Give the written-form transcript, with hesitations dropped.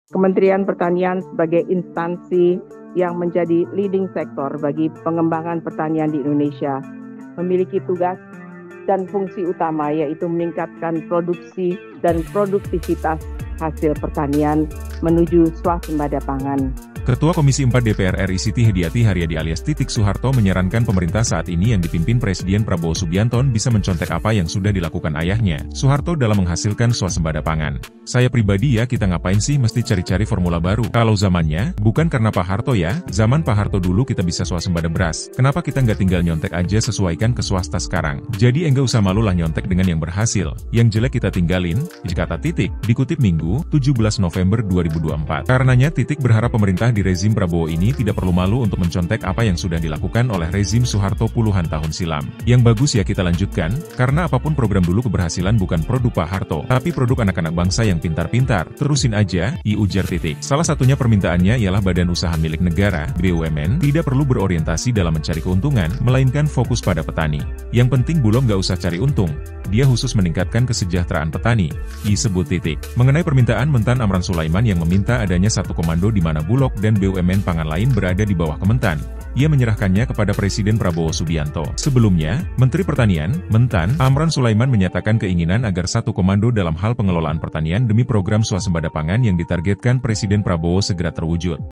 Kementerian Pertanian sebagai instansi yang menjadi leading sektor bagi pengembangan pertanian di Indonesia memiliki tugas dan fungsi utama yaitu meningkatkan produksi dan produktivitas hasil pertanian menuju swasembada pangan. Ketua Komisi 4 DPR RI Siti Hediati Haryadi alias Titik Soeharto menyarankan pemerintah saat ini yang dipimpin Presiden Prabowo Subianto bisa mencontek apa yang sudah dilakukan ayahnya, Soeharto, dalam menghasilkan swasembada pangan. Saya pribadi ya, kita ngapain sih mesti cari-cari formula baru? Kalau zamannya, bukan karena Pak Harto ya, zaman Pak Harto dulu kita bisa swasembada beras. Kenapa kita nggak tinggal nyontek aja sesuaikan ke swasta sekarang? Jadi enggak usah malu lah nyontek dengan yang berhasil. Yang jelek kita tinggalin, kata Titik, dikutip Minggu, 17 November 2024. Karenanya Titik berharap pemerintah di rezim Prabowo ini tidak perlu malu untuk mencontek apa yang sudah dilakukan oleh rezim Soeharto puluhan tahun silam. Yang bagus ya kita lanjutkan, karena apapun program dulu keberhasilan bukan produk Pak Harto, tapi produk anak-anak bangsa yang pintar-pintar. Terusin aja, ujar Titik. Salah satunya permintaannya ialah badan usaha milik negara, BUMN, tidak perlu berorientasi dalam mencari keuntungan, melainkan fokus pada petani. Yang penting Bulog nggak usah cari untung. Dia khusus meningkatkan kesejahteraan petani, disebut Titik. Mengenai permintaan Mentan Amran Sulaiman yang meminta adanya satu komando di mana Bulog dan BUMN pangan lain berada di bawah Kementan, ia menyerahkannya kepada Presiden Prabowo Subianto. Sebelumnya, Menteri Pertanian, Mentan Amran Sulaiman menyatakan keinginan agar satu komando dalam hal pengelolaan pertanian demi program swasembada pangan yang ditargetkan Presiden Prabowo segera terwujud.